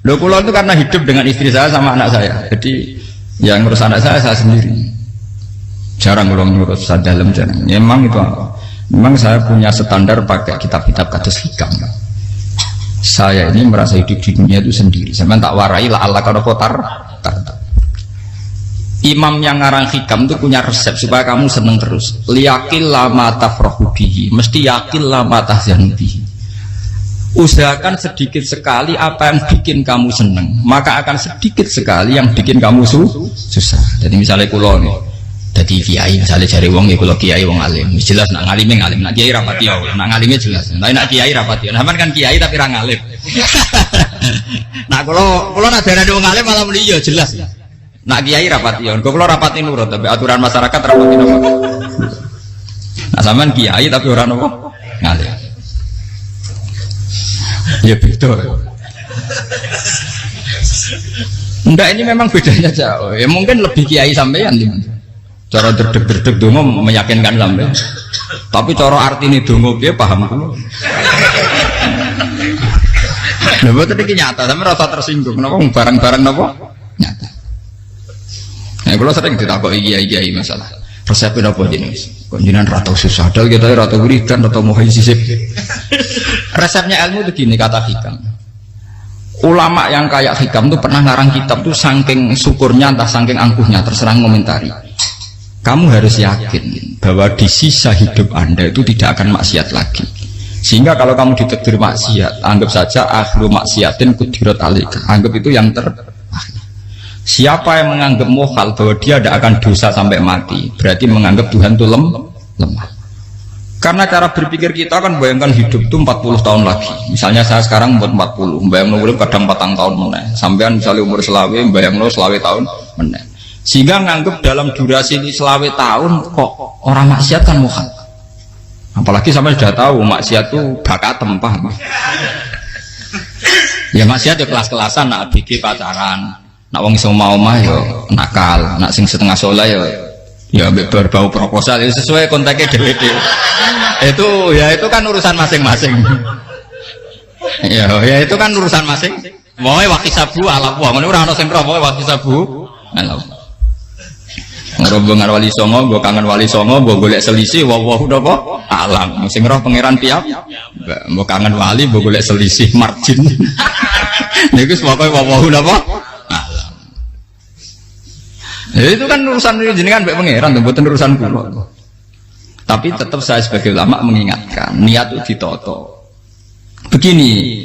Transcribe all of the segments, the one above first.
Loh kula itu karena hidup dengan istri saya sama anak saya. Jadi yang ngurus anak saya sendiri. Jarang kula ngurus dalam jarang. Ya, memang itu memang saya punya standar pakai kitab-kitab kados hikam. Saya ini merasa hidup di dunia itu sendiri. Saya tak warai la Allah kalau kotar. Imam yang ngarang hikam itu punya resep supaya kamu seneng terus. Liyakil lama tafrahu bihi, mesti yakil lama tahzanu bihi. Usahakan sedikit sekali apa yang bikin kamu seneng, maka akan sedikit sekali yang bikin kamu susah. Jadi misalnya kulo nih, jadi kiai misalnya cari wong ya kulo kiai wong alim, jelas nak ngalim, nak kiai rapati ya, nak ngalimnya jelas. Tapi nak kiai rapati, namun kan kiai tapi orang ngalim. Nah kulo nak ada wong alim malah muli ya jelas. Nak kiai rapati ya, kulo rapati nurut, tapi aturan masyarakat rapati nopo. Nah sampean kiai tapi orang nopo ngalim. Ya betul. Enggak, ini memang bedanya jauh. Ya mungkin lebih kiai sampean gimana? Cara derdek-derdek dongo meyakinkan sampean. Tapi cara artine dongo piye paham kulo. Lha boten iki nyata, sampe rasa tersinggung. Napa barang-barang napa? Nyata. Nah, kulo sering ditakoki kiai-kiai masalah. Resepnya apa jenis? Konjinan rata susah, dal kita rata wiridan, rata muhayyisib. Resepnya ilmu itu gini kata hikam. Ulama yang kayak hikam tuh pernah ngarang kitab tuh saking syukurnya entah saking angkuhnya terserah ngomentari. Kamu harus yakin bahwa di sisa hidup Anda itu tidak akan maksiat lagi. Sehingga kalau kamu ditakdir maksiat, anggap saja akhiru maksiatin kudirat alika. Anggap itu yang terakhir. Siapa yang menganggap mohal bahwa dia tidak akan dosa sampai mati, berarti menganggap Tuhan itu lemah. Karena cara berpikir kita kan bayangkan hidup itu 40 tahun lagi. Misalnya saya sekarang umur 40, bayangkan umur kadang 4 tahun meneh. Sampean misalnya umur selawe, bayangkan selawe tahun meneh. Sehingga menganggap dalam durasi ini selawe tahun kok orang maksiat kan mohal. Apalagi sampai sudah tahu maksiat itu bakat tempah. Ya maksiat ya kelas-kelasan, nak bikin pacaran. Nak wong iso mau-mau ya nakal, nak sing setengah soleh ya berbau proposal ya sesuai kontaknya DPD. Itu kan urusan masing-masing. Ya itu kan urusan masing. Moe waktu sabu ala wong ngene ora ana sing roh waktu sabu. Ala. Ngrombongan wali songo, mbok kangen wali songo, mbok golek selisih wawahu napa? Alam. Sing roh pangeran tiap. Mbok kangen wali, mbok golek selisih margin. Niku pokoke wawahu napa? Ya, itu kan urusan jenengan mbek pangeran, mboten urusan kula. Tapi tetap saya sebagai ulama mengingatkan, niat itu ditoto. Begini,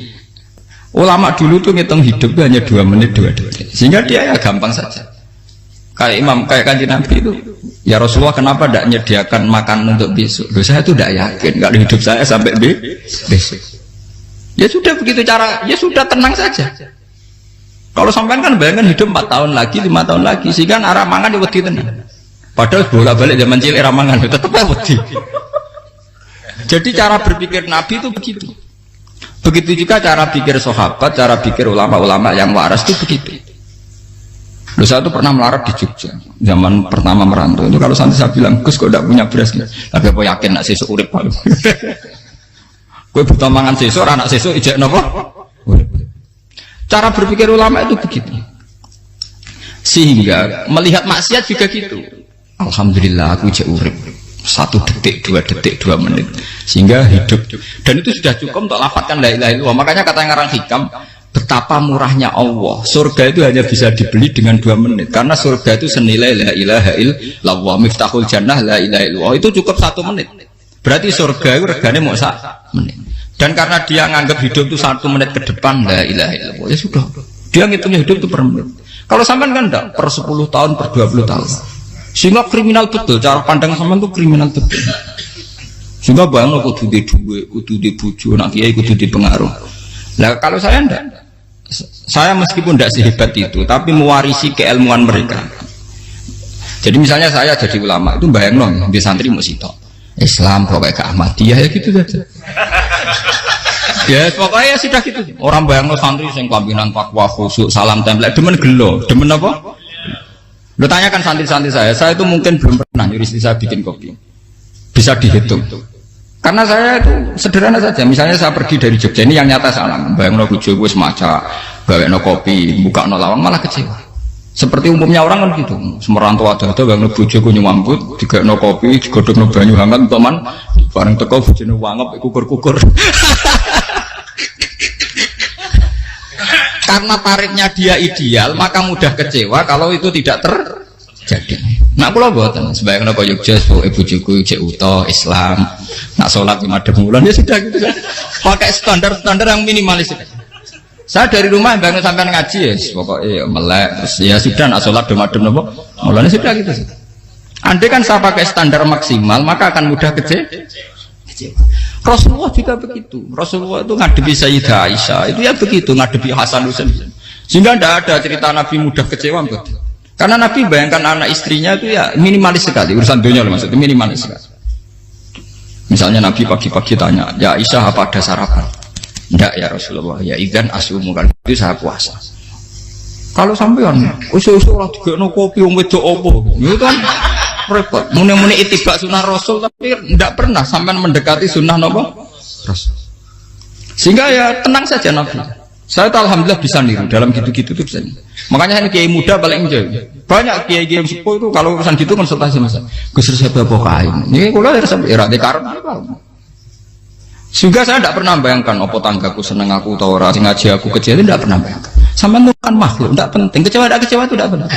ulama dulu tuh ngitung hidup itu hanya 2 menit 2 detik, sehingga dia ya gampang saja. Kayak imam, kayak kanjeng Nabi itu, ya Rasulullah kenapa tidak menyediakan makan untuk besok? Loh, saya itu tidak yakin, kalau hidup saya sampai besok. Ya sudah begitu cara, ya sudah tenang saja. Kalau sampean kan bayangkan hidup 4 tahun lagi, 5 tahun lagi, sehingga arah mangan ya wedi tenan. Padahal bolak-balik zaman cilik arah mangan tetap wedi. Jadi cara berpikir Nabi itu begitu. Begitu juga cara pikir sahabat, cara pikir ulama-ulama yang waras itu begitu. Loh, saya itu pernah melarat di Jogja, zaman pertama merantau. Itu kalau nanti saya bilang, Gus kok tidak punya beras, tapi apa yakin nak sesuk urip Pak? Kowe butuh mangan sesuk, anak sesuk ijek napa? Cara berpikir ulama itu begitu. Sehingga melihat maksiat juga gitu. Alhamdulillah aku ijek urip 1 detik, 2 detik, 2 menit. Sehingga hidup. Dan itu sudah cukup untuk lafadzkan la ilaha illallah. Makanya kata yang ngarang hikam, betapa murahnya Allah. Surga itu hanya bisa dibeli dengan 2 menit. Karena surga itu senilai la ilaha illallah. Miftahul jannah la ilaha illallah. Itu cukup 1 menit. Berarti surga itu regane mau 1 menit. Dan karena dia nganggap hidup itu 1 menit ke depan, la ilaha illallah, ya sudah. Dia ngitungnya hidup itu per menit. Kalau sampean kan enggak, per 10 tahun, per 20 tahun. Sehingga kriminal betul, cara pandang sampean itu kriminal betul. Sehingga bayang kudu di duwe, kudu di bojo, nak kiai kudu di pengaruh. Nah kalau saya enggak, saya meskipun tidak sehebat itu, tapi mewarisi keilmuan mereka. Jadi misalnya saya jadi ulama, itu bayang dong, di santri musito. Islam pokoknya ke Ahmadiyah ya gitu saja. Ya pokoknya ya sudah gitu. Orang bayangno santri sing kelambinan takwa khusyuk salam tempel demen gelo, demen apa? Lo tanyakan santri-santri saya itu mungkin belum pernah nyuri saya bikin kopi. Bisa dihitung. Karena saya itu sederhana saja. Misalnya saya pergi dari Jogja ini yang nyata salam, bayangno bojoku wis maca gawe no kopi, buka no lawang malah kecewa. Seperti umumnya orang kan gitu, semerantau ada bang bojo ku nyuambut, digawe no kopi, digodhog no banyu hangat, teman, bareng teko bojone wangep kukur-kukur. Karena tarifnya dia ideal, maka mudah kecewa kalau itu tidak terjadi. Nak kula mboten, sebayang napa Yogya ibu juku cek utuh Islam. Nak salat madhep wulan ya sudah gitu. Pakai standar-standar yang minimalis. Saya dari rumah bangun sampai ngaji ya, pokoknya melek terus ya sudah nak salat madhep napa. Mulane sudah gitu. Andai kan saya pakai standar maksimal, maka akan mudah kecewa. Rasulullah juga begitu. Rasulullah itu ngadepi Sayyidah Aisyah itu ya begitu, ngadepi Hasan Husain. Sehingga tidak ada cerita Nabi mudah kecewa betul. Karena Nabi bayangkan anak istrinya itu ya minimalis sekali, urusan dunia loh maksudnya minimalis sekali. Misalnya Nabi pagi-pagi tanya, ya Aisyah apa ada sarapan? Enggak ya Rasulullah, ya idzan asumu kan itu saya puasa. Kalau sampean usul-usul lah digekno kopi wong wedok opo? Itu kan repot. Muni-muni itibak sunnah Rasul tapi tidak pernah sampean mendekati sunnah napa? Rasul. Sehingga ya tenang saja Nabi. Saya tahu alhamdulillah bisa niru dalam gitu-gitu itu bisa. Makanya ini kiai muda paling jauh. Banyak kiai-kiai yang sepuh itu kalau urusan gitu konsultasi masa. Gus saya bawa kain. Ini kula harus era dekarep. Juga saya tidak pernah bayangkan opo tanggaku seneng aku atau orang sing ngaji aku kecewa, tidak pernah bayangkan. Sampai itu kan makhluk, tidak penting. Kecewa tidak kecewa itu tidak benar.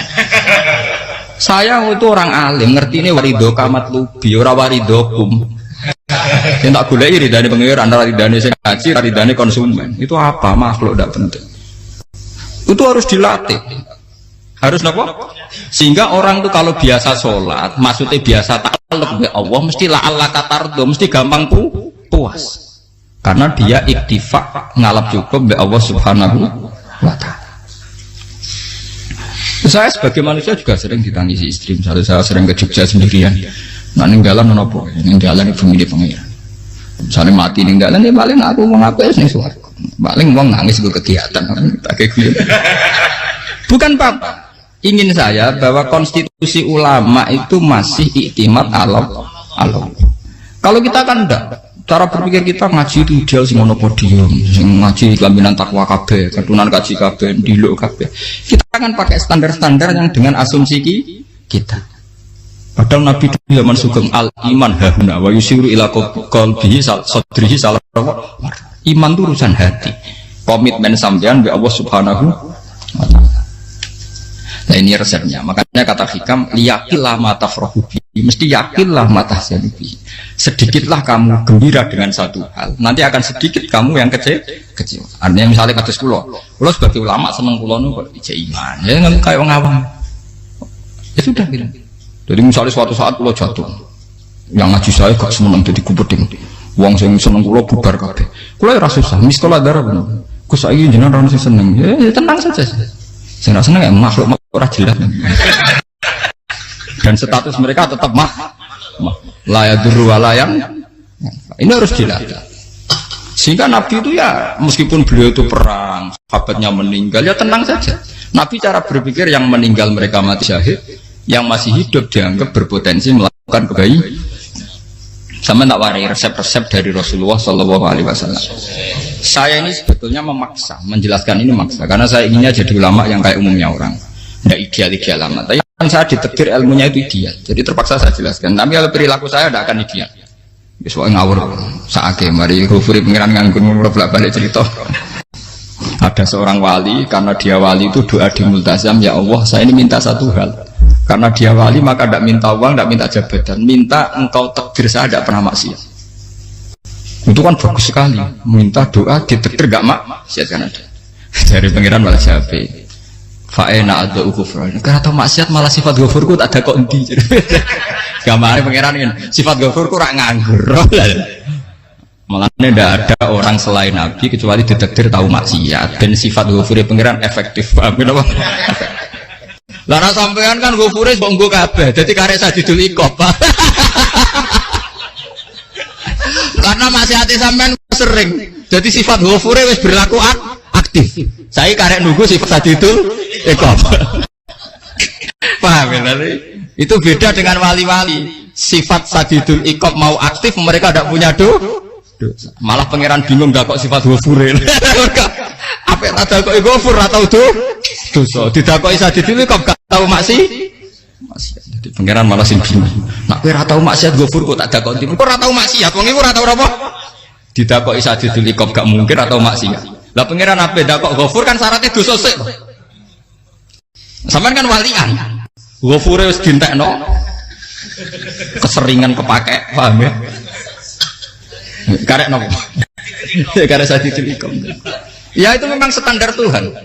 Saya itu orang alim, ngerti ini warido kamat lubi, ora warido kum. Yang tak gulai ridane pengiran, ridane sing ngaji, ridane konsumen. Itu apa? Makhluk tidak penting. Itu harus dilatih. Harus apa? Sehingga orang itu kalau biasa sholat, maksudnya biasa takluk be Allah, mesti la'alla katardo, mesti gampang puas. Karena dia iktifak ngalap cukup be Allah Subhanahu wa ta'ala. Saya sebagai manusia juga sering ditangisi istri. Misalnya saya sering ke Jogja sendirian. Nah ninggalan nopo, ninggalan ibu milih pengiran. Misalnya mati ninggalan ya paling aku mau ngapain nih suara. Paling mau nangis gue kegiatan. Bukan apa. Ingin saya bahwa konstitusi ulama itu masih iktimat Allah. Kalau kita kan enggak. Cara berpikir kita ngaji itu ideal sing ono podium, sing ngaji kelaminan takwa kabeh, ketunan kaji kabeh, diluk kabeh. Kita akan pakai standar-standar yang dengan asumsi kita. Padahal Nabi zaman sugeng al iman hahuna wa yusiru ila qalbihi sadrihi salah. Iman itu urusan hati. Komitmen sampean be Allah Subhanahu wa taala. Nah ini resepnya. Makanya kata hikam liyakillah mata frohubi, mesti yakinlah mata syanubi. Sedikitlah kamu gembira dengan satu hal, nanti akan sedikit kamu yang kecewa. Artinya misalnya kados kula sebagai ulama seneng kula nu kok ijek iman. Ya nggak kayak wong awam. Ya sudah bilang. Jadi misalnya suatu saat kula jatuh, yang ngaji saya gak seneng jadi kupeting. Wong sing seneng kula bubar kabeh. Kula ora susah, mistola darah bener. Gus saiki jenengan ora sing seneng. Ya tenang saja. Sing ora seneng ya makhluk ora jelas. Dan status mereka tetap la yadurru wa la yang. Ini harus dilatih. Sehingga Nabi itu ya meskipun beliau itu perang, sahabatnya meninggal ya tenang saja. Nabi cara berpikir yang meninggal mereka mati syahid, yang masih hidup dianggap berpotensi melakukan kebaikan. Sama tak warai resep-resep dari Rasulullah Shallallahu Alaihi Wasallam. Saya ini sebetulnya memaksa, menjelaskan ini maksa, karena saya inginnya jadi ulama yang kayak umumnya orang, tidak ideal amat. Tapi kan saya ditekdir ilmunya itu ideal, jadi terpaksa saya jelaskan. Tapi kalau perilaku saya tidak akan ideal. Soalnya ngawur, saake mari Ghafuri pengiran nganggur bolak-balik cerita. Ada seorang wali, karena dia wali itu doa di multazam, ya Allah, saya ini minta satu hal. Karena dia wali maka tidak minta uang, tidak minta jabatan, minta engkau takdir saya tidak pernah maksiat. Itu kan bagus sekali, minta doa ditakdir gak maksiat kan ada. Dari pengiran malah Syafi'i. Fa'ena ada ukufran. Karena tahu maksiat malah sifat ghafurku tak ada kok endi. Gamare pengiran ini sifat ghafurku rak nganggur. Malah tidak ada orang selain Nabi kecuali ditakdir tahu maksiat dan sifat ghafuri pengiran efektif. Paham kenapa? Lara sampean kan ghafure kok nggo kabeh. Dadi karek sadidul iqab. Karena maksiate sampean sering. Jadi sifat ghafure wis berlaku aktif. Saya karek nunggu sifat sadidul iqab. Paham ya? Itu beda dengan wali-wali. Sifat sadidul iqab mau aktif mereka tidak punya dosa. Malah pangeran bingung gak kok sifat ghafure. Apa Apik tak dakoki Ghafur ora tau dosa. Didakoki Sadidil kok gak tau maksiat. Jadi pangeran malah sing bingung. Nak kowe ora tau maksiat Ghafur kok tak dakoki. Kok ora tau maksiat wong iku ora tau apa? Didakoki Sadidil kok gak mungkin atau maksiat. Lah pangeran ape dakok Ghafur kan syaratnya dosa sik. Sampeyan kan walian. Ghafure wis dientekno. Keseringan kepake, paham ya? Karek nopo? Karek Sadidil ikom. Ya itu memang standar Tuhan.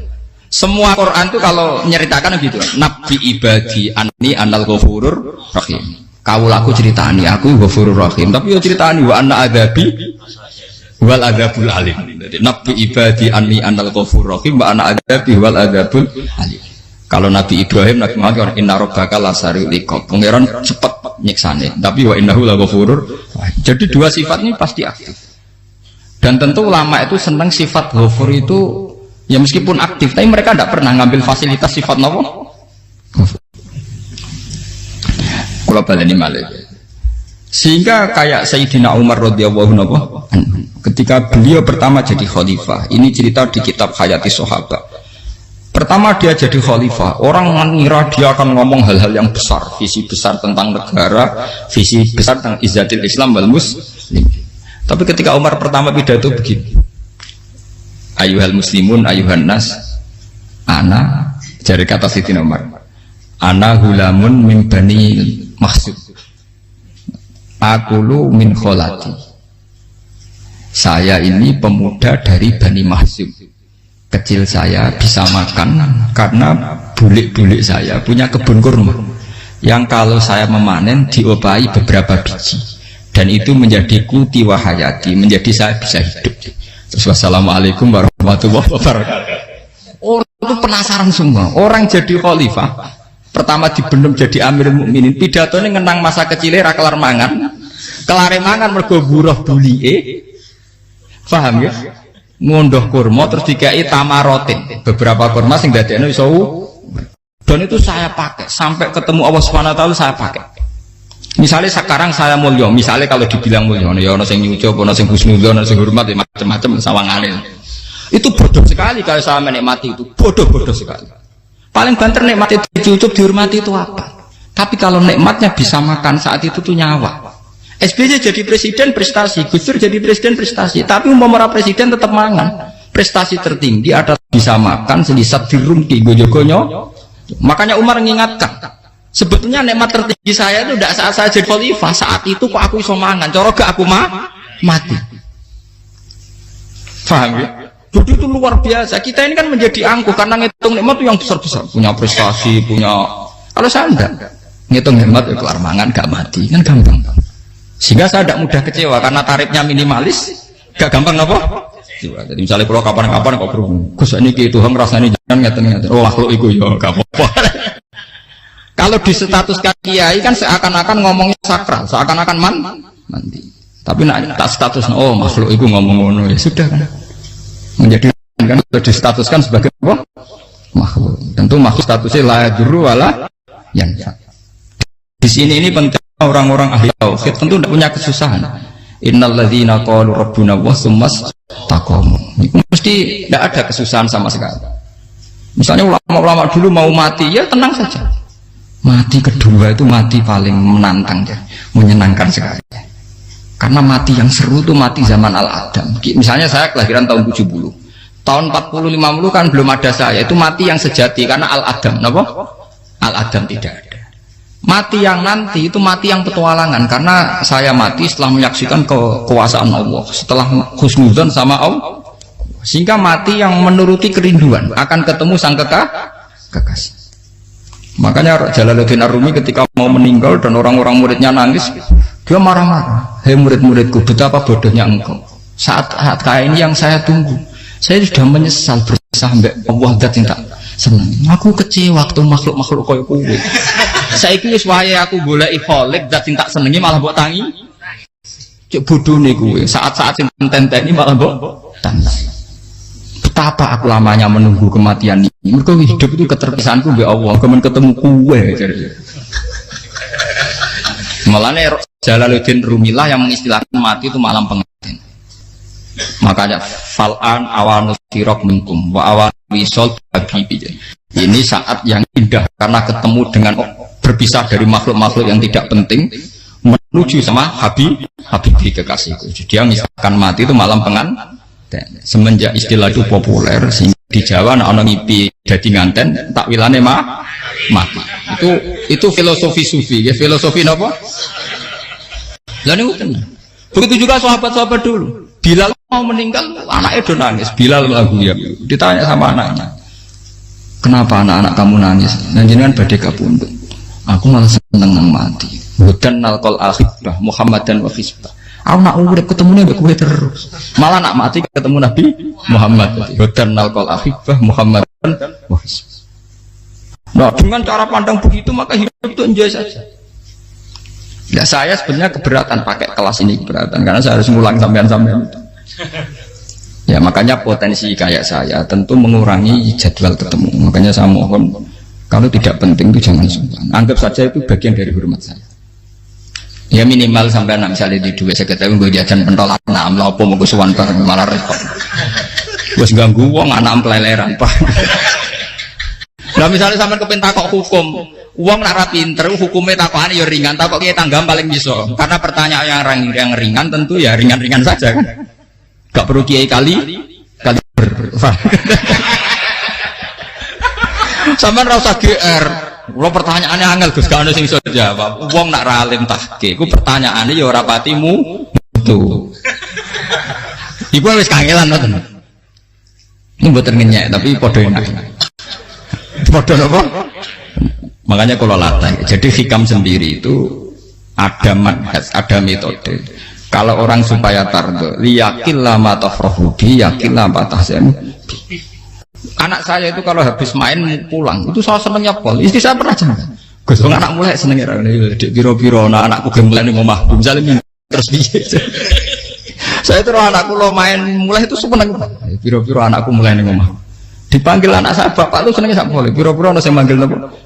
Semua Quran itu kalau nyeritakan gitu. Nabi ibadi anni anal ghafurur rahim. Kaulaku ceritani aku ghafurur rahim. Tapi yo ceritani wa anna adabi wal adabul alim. Jadi Nabi ibadi anni anal ghafurur rahim wa anna adabi wal adabul alim. Kalau Nabi Ibrahim Nabi Muhammad inna rabbaka lasariul iqab. Pangeran cepat nyiksane. Tapi wa innahu laghafurur. Jadi dua sifat ini pasti aktif. Dan tentu ulama itu senang sifat ghafur itu ya meskipun aktif, tapi mereka tidak pernah ngambil fasilitas sifat nopo. Kalau baleni malih. Sehingga kayak Sayyidina Umar radhiyallahu anhu ketika beliau pertama jadi khalifah, ini cerita di kitab Hayati Sahabat. Pertama dia jadi khalifah, orang mengira dia akan ngomong hal-hal yang besar, visi besar tentang negara, visi besar tentang izzatil Islam wal muslim. Tapi ketika Umar pertama pidato begini, ayuhal muslimun ayuhan nas, ana, dari kata Sayyidina Umar, ana hulamun min bani maksud, akulu min kholati. Saya ini pemuda dari Bani Mahsub. Kecil saya bisa makan karena bulik-bulik saya punya kebun kurma yang kalau saya memanen diopahi beberapa biji. Dan itu menjadi kuti wahayati, menjadi saya bisa hidup. Terus wassalamualaikum warahmatullahi wabarakatuh. Orang itu penasaran semua. Orang jadi khalifah, pertama dibendem jadi Amirul Mukminin, pidatonya ngenang masa kecilnya ra kelar mangan. Kelare mangan mergo buruh bulike. Paham ya? Ngondoh kurma terus dikai tamarotin. Beberapa kurma sing dadekno iso. Dan itu saya pakai sampai ketemu Allah Subhanahu wa taala saya pakai. Misalnya sekarang saya mulia, misalnya kalau dibilang mulia, ya ono sing nyucup, ono sing husnudzon, ono sing hormat, macam-macam sawangane. Itu bodoh sekali kalau saya menikmati itu, bodoh sekali. Paling banter nikmati dicucup, dihormati itu apa? Tapi kalau nikmatnya bisa makan saat itu tuh nyawa. SBY jadi presiden prestasi, Gus Dur jadi presiden prestasi, tapi umpama presiden tetap mangan. Prestasi tertinggi adalah bisa makan selisat dirumki gojo-gonyo. Makanya Umar mengingatkan. Sebetulnya nikmat tertinggi saya itu tidak saat saya jadi khalifah, saat itu kok aku iso mangan, cara gak aku mati. Paham ya? Jadi itu luar biasa. Kita ini kan menjadi angkuh karena ngitung nikmat itu yang besar-besar, punya prestasi, punya. Kalau saya enggak ngitung nikmat itu kelar mangan gak mati, kan gampang. Sehingga saya tidak mudah kecewa karena tarifnya minimalis, gak gampang apa? Jadi misalnya kalau kapan-kapan kok berhubung, Gus ini itu Tuhan rasanya jangan ngeten-ngeten. Oh makhluk itu ya gak apa-apa. Kalau di status kiai kan seakan-akan ngomongnya sakral, seakan-akan mandi. Tapi nak tak status, oh makhluk itu ngomong-ngomong ya sudah kan. Menjadi kan distatuskan sebagai apa? Makhluk. Tentu makhluk statusnya la yadurru wala yanfa. Di sini ini penting orang-orang ahli tauhid tentu tidak punya kesusahan. Innalladzina qalu rabbuna wa tsumma istaqamu. Mesti tidak ada kesusahan sama sekali. Misalnya ulama-ulama dulu mau mati ya tenang saja. Mati kedua itu mati paling menantang ya, menyenangkan sekali. Karena mati yang seru itu mati zaman Al-Adam. Misalnya saya kelahiran tahun 70. Tahun 40-50 kan belum ada saya. Itu mati yang sejati karena Al-Adam. Kenapa? Al-Adam tidak ada. Mati yang nanti itu mati yang petualangan. Karena saya mati setelah menyaksikan kekuasaan Allah. Setelah husnudzon sama Allah. Sehingga mati yang menuruti kerinduan. Akan ketemu sang kekasih. Makanya Jalaluddin Ar-Rumi ketika mau meninggal dan orang-orang muridnya nangis, dia marah-marah. Hei murid-muridku, betapa bodohnya engkau. Saat kayak ini yang saya tunggu. Saya sudah menyesal berusaha sampai Allah dat yang tak senang. Aku kecewa waktu makhluk-makhluk kaya kuwe. Saiki wis wayahe aku goleki kholik dat yang tak senengi malah mbok tangi. Cek bodohne kuwe. Saat-saat sing tenteni malah mbok tantang. Betapa aku lamanya menunggu kematian ini. Mereka hidup itu keterpisahanku be Allah. Kemen ketemu kue. Malahnya Jalaluddin Rumilah yang mengistilahkan mati itu malam pengantin. Makanya fal'an awanu sirok minkum wa awan wisol habibi. Ini saat yang indah karena ketemu dengan berpisah dari makhluk-makhluk yang tidak penting menuju sama habibi kekasihku. Dia misalkan mati itu malam pengantin. Semenjak istilah itu populer sehingga di Jawa ana ngipi dadi nganten takwilane mati. Itu filosofi sufi ya, filosofi napa? Lah niku tenan. Begitu juga sahabat-sahabat dulu. Bilal mau meninggal, anaknya udah nangis. Bilal lagu ya. Ditanya sama anaknya, kenapa anak-anak kamu nangis? Dan jenengan badhe kapundhut. Aku malah seneng nang mati. Hudan nalqal akhibah Muhammadan wa hisbah. Aku nak urip ketemu mbek kowe terus. Malah nak mati ketemu Nabi Muhammad. Hudan nalqal akhibah Muhammadan wa hisbah. Nah, dengan cara pandang begitu maka hidup itu enjoy saja. Ya saya sebenarnya keberatan pakai kelas ini, keberatan karena saya harus ngulang sampean-sampean itu. Ya makanya potensi kayak saya tentu mengurangi jadwal ketemu. Makanya saya mohon kalau tidak penting itu jangan sungkan. Anggap saja itu bagian dari hormat saya. Ya minimal sampai misalnya di dua sekretari gue jajan pentolan enam lopo mau kesuwan bareng malah repot. Gue ganggu uang anak peleleran pak. Nah misalnya sampai kepentakok hukum, uang nara pinter, hukumnya takokan ya ringan, takok kita tanggam paling bisa. Karena pertanyaan yang ringan tentu ya ringan-ringan saja kan. Gak perlu kiai kali sampai rasa GR. Kalau pertanyaannya angel Gus gak ada sing iso jawab. Wong nak ralim tahke, ku pertanyaannya ya ora patimu itu. Iku wis kangelan ngoten. Ini mboten ngenyek tapi padha enak. Padha napa? Makanya kalau latih. Jadi hikam sendiri itu ada manhaj, ada metode. Kalau orang supaya tardo, yakin lama tafrahu bi, yakin lama tahzan. Anak saya itu kalau habis main pulang itu saya senengnya pol. Istri saya pernah jangan. Gus anak mulai senengnya dek biro-biro, nah anakku gemulai ning omah. Misalnya terus piye. Saya terus anakku lo main mulai itu seneng. Biro-biro anakku mulai ning omah. Dipanggil anak saya bapak itu senengnya sak boleh. Biro-biro ana sing manggil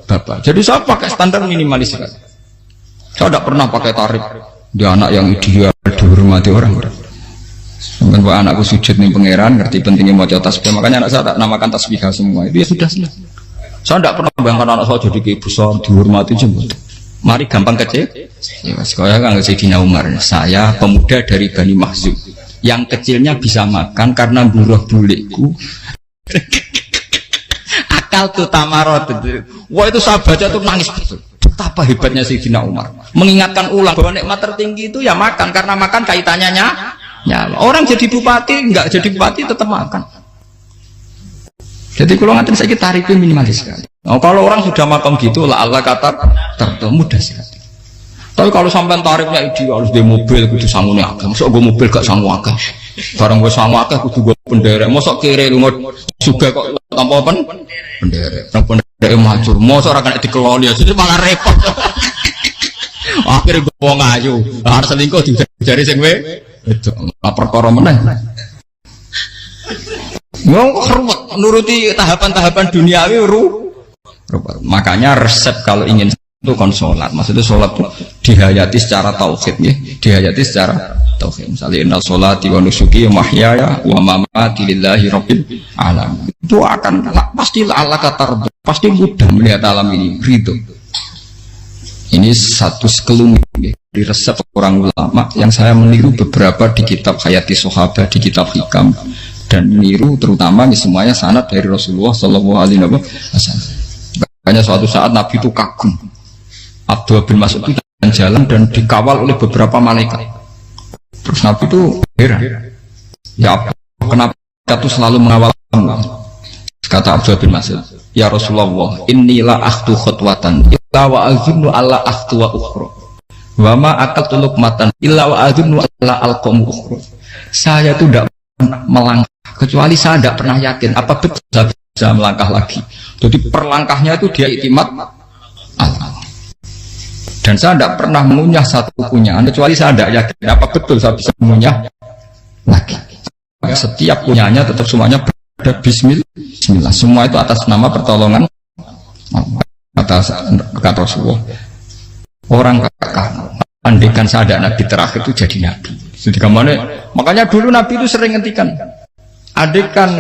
bapak. Jadi saya pakai standar minimalis. Saya tidak pernah pakai tarif dia anak yang ideal dihormati orang. Mungkin pak anakku sujud nih pangeran, ngerti pentingnya mau tasbih, makanya anak saya tak namakan tasbih semua. Itu ya sudah selesai. Saya tidak pernah bayangkan anak saya jadi kayak besar dihormati jemput. Mari gampang kecil. Ya mas, kau kan Sayyidina Umar. Saya pemuda dari Bani Mahzum, yang kecilnya bisa makan karena buruh bulikku. Akal tuh tamarot. Wah itu saya baca tuh nangis betul. Betapa hebatnya Sayyidina Umar. Mengingatkan ulang bahwa nikmat tertinggi itu ya makan, karena makan kaitannya ya, orang jadi bupati, enggak jadi bupati tetap makan. Jadi kalau ngantin saya tarifnya minimalis sekali. Nah, kalau orang sudah makan gitu, lah Allah kata tertemu mudah sekali. Tapi kalau sampai tarifnya ideal harus di mobil, kudu sangune akeh. Mosok gue mobil gak sangu akeh. Barang gue sangu akeh kudu gue penderek. Mosok kere lu juga kok tanpa penderek. Nang penderek maju. Mosok ora kena dikeloni jadi malah repot. Akhirnya gue wong ayu, harus selingkuh dijari sing itu perkara meneh. Wong ruwet nuruti tahapan-tahapan duniawi makanya resep kalau ingin itu kon sholat. Maksudnya sholat itu dihayati secara tauhid ya, dihayati secara tauhid. Misalnya innal sholati wa nusuki wa mahyaya wa mamati lillahi rabbil alamin. Itu akan pasti Allah kata pasti mudah melihat alam ini ridho. Ini satu sekelumit ya, di resep orang ulama yang saya meniru beberapa di kitab Hayati Sahabat, di kitab Hikam, dan meniru terutama semuanya sanad dari Rasulullah Shallallahu Alaihi Wasallam. Makanya suatu saat Nabi itu kagum. Abdullah bin Mas'ud itu jalan dan dikawal oleh beberapa malaikat. Terus Nabi itu heran. Ya kenapa itu selalu mengawal kamu? Kata Abdullah bin Mas'ud, ya Rasulullah, inilah akhtu khutwatan illa wa azunnu alla akhtu wa ukhra wa ma akaltu luqmatan illa wa azunnu alla alqamu ukhra. Saya itu tidak pernah melangkah kecuali saya tidak pernah yakin apa betul saya bisa melangkah lagi. Jadi perlangkahnya itu dia iktimat Allah. Dan saya tidak pernah mengunyah satu kunyahan kecuali saya tidak yakin apa betul saya bisa mengunyah lagi. Setiap kunyahnya tetap semuanya ada bismillah, semua itu atas nama pertolongan atas kata Rasulullah. Orang kakak andikan saya ada nabi terakhir itu jadi nabi. Jadi kemana? Makanya dulu Nabi itu sering ngendikan, adekan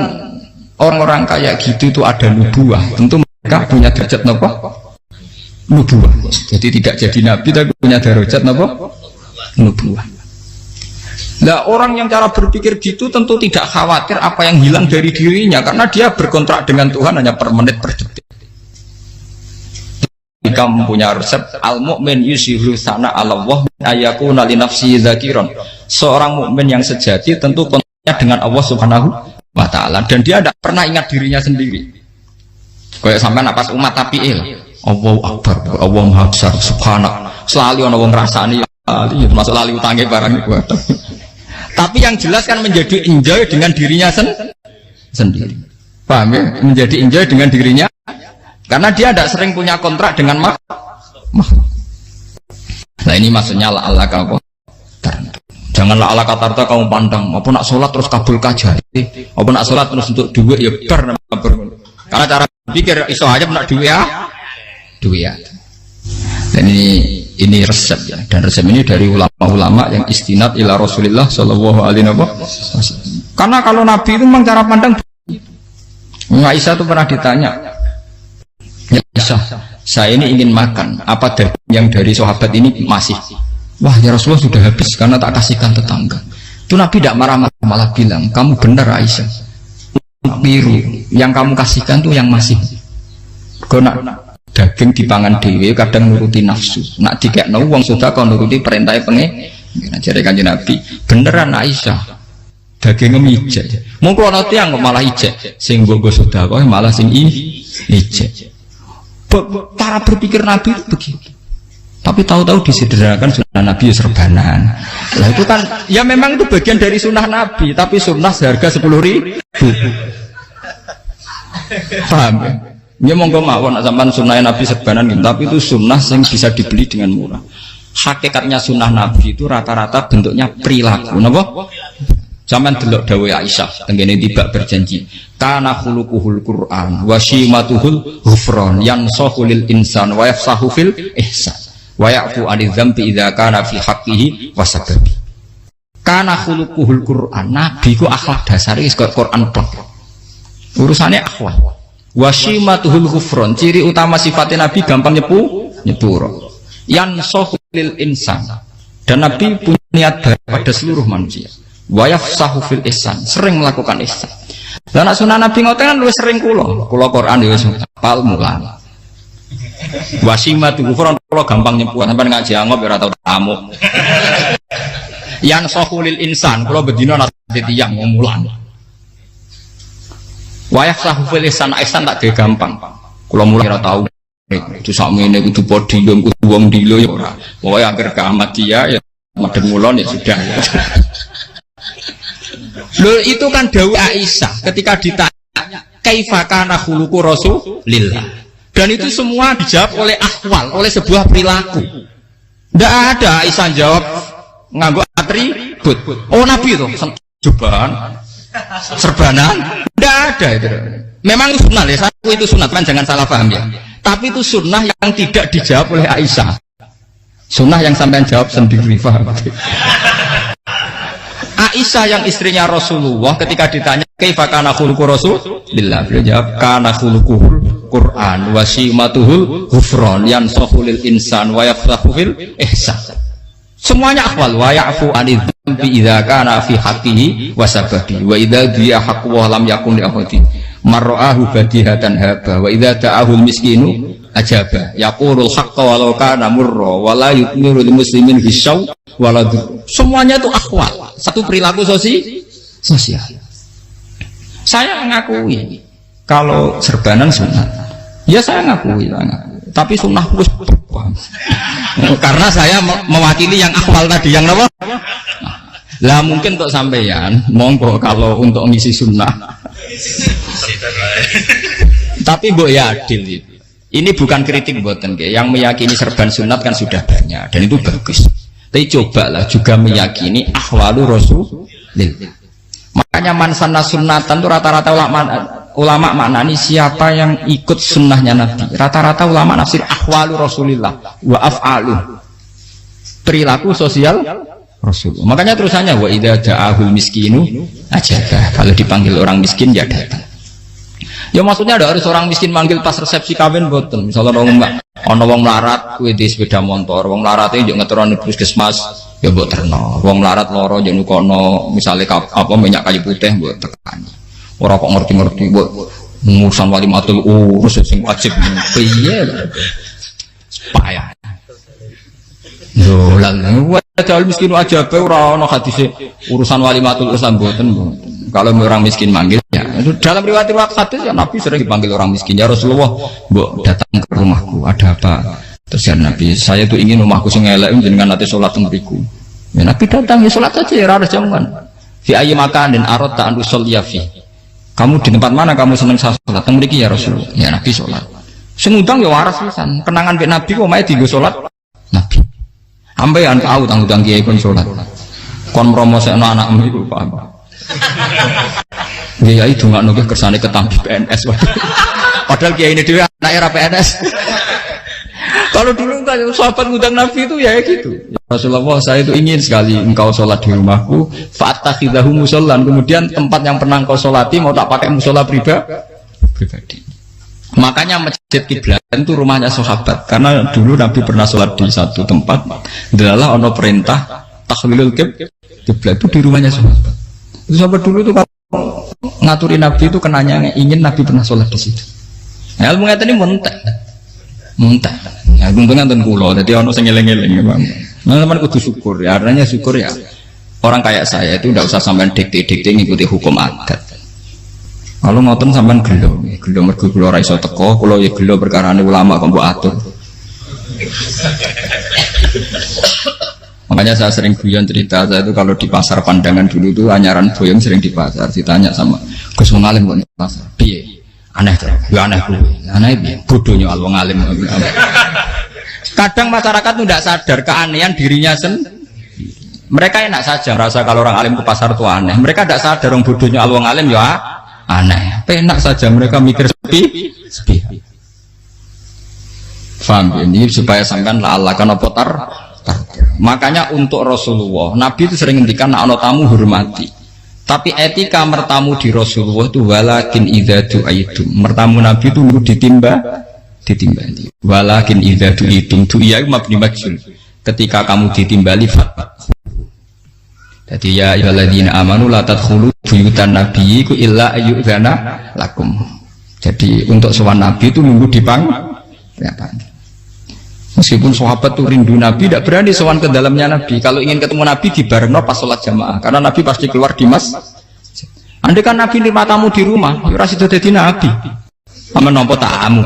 orang-orang kayak gitu itu ada nubuah, tentu mereka punya derajat apa? Nubuah. Jadi tidak jadi Nabi tapi punya derajat apa? Nubuah. Nah orang yang cara berpikir gitu tentu tidak khawatir apa yang hilang dari dirinya, karena dia berkontrak dengan Tuhan hanya per menit per detik. Jika mempunyai resep al-mu'min yusiru sana Allah ayakuna li nafsi dzakiron. Seorang mukmin yang sejati tentu kontraknya dengan Allah Subhanahu wa taala, dan dia tidak pernah ingat dirinya sendiri. Kayak sampai pas umat tapiil, Allahu Akbar, Allah Maha Besar, subhanak. Selalu ana wong ngrasani masuk lali utange barang iku. Tapi yang jelas kan menjadi enjoy dengan dirinya sendiri. Paham ya? Menjadi enjoy dengan dirinya karena dia tidak sering punya kontrak dengan makhluk. Nah ini maksudnya Allah kau. Janganlah ala katarta kamu pandang, apa nak sholat terus kabul kajati, apa nak sholat terus untuk duit ya ber. Karena cara pikir iso aja nak duit ya. Dan ini resep ya, dan resep ini dari ulama-ulama yang istinad ila Rasulillah Shallallahu Alaihi Wasallam. Karena kalau Nabi itu memang cara pandang. Aisyah itu pernah ditanya, ya Aisyah, saya ini ingin makan, apa daging yang dari sahabat ini masih? Wah ya Rasulullah sudah habis karena tak kasihkan tetangga. Itu Nabi tidak marah-marah, malah bilang, kamu benar Aisyah, biru yang kamu kasihkan tuh yang masih. Kena daging dipangan dewe kadang nuruti nafsu, nak dikekno wong sedekah nuruti perintah pengen. Jadi kanjeng Nabi beneran Aisyah daging ngijek. Mung kula tiyang kok malah ijek, sing nggo sedekah malah sing ijek. Cara berpikir Nabi itu begitu. Tapi tahu-tahu disederhanakan sunnah Nabi ya serbanan. Lah itu kan ya memang itu bagian dari sunnah Nabi, tapi sunnah seharga 10.000. Paham ya? Ya monggo mawon sampean sunnah Nabi serbanan gitu, tapi itu sunnah yang bisa dibeli dengan murah. Hakikatnya sunnah Nabi itu rata-rata bentuknya perilaku, napa? Zaman delok dawuh Aisyah tengene tibak berjanji, kana khuluquhul Qur'an wa shimatuhul ghufran yansahu lil insan wa yafsahu fil ihsan wa ya'fu 'anil dzambi idza kana fi haqqihi wa sababi. Kana khuluquhul Qur'an, Nabi ku akhlak dasare wis kaya Quran tok. Urusane akhlak. Wasimatuhul ghufron, ciri utama sifatnya Nabi gampang nyepuro. Yansahu lil insan, dan Nabi punya niat baik pada seluruh manusia. Wayafsahu fil ihsan, sering melakukan ihsan. Dan sunnah Nabi ngoten kan luwih sering kula Quran ya wis hafal mulang. Wasimatuhul ghufron kula gampang nyepuro, sampeyan ngaji angop ora tau tamu. Yansahu lil insan, kula bedina nasihat tiyang mulang. Wayah sahufil ihsan tak dia gampang. Kalau mulai ora tahu itu sakmene kudu podium kudu wong dilo ya ora. Pokoke akhir kiamat dia ya madhep mulon ya sudah. Loh itu kan dawuh Aisyah ketika ditanya kaifa kana khuluqu Rasulillah. Dan itu semua dijawab oleh ahwal, oleh sebuah perilaku. Tidak ada Aisyah jawab nganggo atribut. Oh Nabi itu jubahan serbanan, tidak ada itu. Memang itu sunnah ya, saya itu sunnah kan, jangan salah paham ya. Tapi itu sunnah yang tidak dijawab oleh Aisyah. Sunnah yang sampean jawab sendiri, paham? Aisyah yang istrinya Rasulullah ketika ditanya kaifa kana khuluqu Rasulillah, beliau jawab kana khuluquhul Qur'an wa simatuhul ghufran yansahu lil insan wa yafsahu fil ihsan. Semuanya akhwal wa ya'fu 'anil dzambi idza kana fi haqqihi wa sababi wa idza dia haqqu wa lam yakun li ahadi marra'ahu badihatan haba wa idza ta'ahul miskinu ajaba yaqulul haqqa walau kana murra wa la yutmiru lil muslimin hisaw wala. Semuanya itu akhwal, satu perilaku sosial. Saya mengakui kalau serbanan sunnah, ya saya ngakui. Tapi sunnah harus karena saya mewakili yang akhwal tadi, yang apa? Lah mungkin untuk sampeyan, monggo kalau untuk ngisi sunnah. Tapi mbok ya adil itu. Ini bukan kritik mboten nggih. Yang meyakini serban sunat kan sudah banyak dan itu bagus. Tapi cobalah juga meyakini ahwalu Rasulillah. Makanya man sanna sunnatan itu rata-rata ulama maknani siapa yang ikut sunnahnya Nabi. Rata-rata ulama nafsir ahwalu Rasulillah wa af'alu, perilaku sosial Rasulullah. Makanya terusannya wa idza ja'ahul miskinu ajabah. Kalau dipanggil orang miskin ya datang. Ya maksudnya ada harus orang miskin manggil pas resepsi kawin boten. Misalnya ana wong melarat kuwi di sepeda motor, wong melarat iki yo ngeteroni puskesmas ya mbok terno. Wong melarat loro yo nukono misale apa minyak kayu putih mbok tekani. Ora kok ngerti-ngerti mbok ngurusan walimatul urus sing wajib piye lho. Payah. Yo lan wajal miskin aja pe ora ana hadise urusan walimatul urus mboten. Kalau orang miskin manggil ya dalam riwayat hadis ya Nabi sering dipanggil orang miskin. Ya Rasulullah, mbok datang ke rumahku, ada apa? Terus ya Nabi, saya tuh ingin rumahku sing elek jenengan nanti salat teng mriku. Ya Nabi datang ya salat aja ya ora jaman. Fi ayyi makanin aradta an usolliya fi. Kamu di tempat mana kamu seneng salat teng mriki ya Rasulullah. Ya Nabi salat. Sing ngundang ya waras pisan. Kenangan mek Nabi kok mae dienggo salat Nabi. Ampean tahu tanggung kiai kon salat. Kon promosekno anakmu iku paham. Ya itu nggak nunggu kersane ketampi PNS. Padahal kiai ini dia anak era PNS. Kalau dulu kan sahabat ngundang Nabi itu ya gitu. Ya Rasulullah, saya itu ingin sekali engkau sholat di rumahku. Fa'attakhidahu musollan. Kemudian tempat yang pernah engkau sholati mau tak pakai musola pribadi. Makanya masjid kiblat itu rumahnya sahabat. Karena dulu Nabi pernah sholat di satu tempat. Adalah ono perintah tahlilul kiblat itu di rumahnya sahabat. Sahabat dulu itu kalau ngaturi Nabi itu kenanya ingin Nabi pernah sholat di situ. Ya, ilmu ngeten ini muntah. Ya, untungnya ten kula, jadi ono sing eling-eling ya, Bang. Nah, teman kudu syukur. Ya, artinya syukur ya. Orang kayak saya itu tidak usah sampean dikte-dikte ngikuti hukum adat. Kalau ngoten sampean gelo mergo kula ora iso teko, kula ya gelo perkarane ulama kok mbok atur. Makanya saya sering guyon cerita, saya itu kalau di pasar Pandangan dulu itu anyaran boyong sering di pasar, ditanya sama Gus wong alim kok di pasar, piye? Aneh tuh, ya aneh kuwi. Aneh piye? Bodohnya wong alim. Kadang masyarakat itu tidak sadar keanehan dirinya sendiri. Mereka enak saja merasa kalau orang alim ke pasar itu aneh. Mereka tidak sadar orang bodohnya wong alim ya aneh. Enak saja mereka mikir sepi. Faham ini supaya sampean Allah kan apa Makanya untuk Rasulullah, Nabi itu sering ngendikan ana tamu hormati. Tapi etika mertamu di Rasulullah itu walakin idza du'aitum. Mertamu Nabi itu ditimbali. Walakin idza du'itum du'iya mabni majhul. Ketika kamu ditimbali fatwa. Jadi ya ayyuhalladzina amanu la tadkhulu buyutan nabiyyi illa ayyudzana lakum. Jadi untuk sowan Nabi itu nunggu dipanggil. Meskipun sahabat tuh rindu Nabi, tidak berani sowan ke dalamnya Nabi. Kalau ingin ketemu Nabi di bareng pas sholat jamaah, karena Nabi pasti keluar di andai kan Nabi nerima tamu di rumah, ya ora sida dadi Nabi. Amen nampa tamu.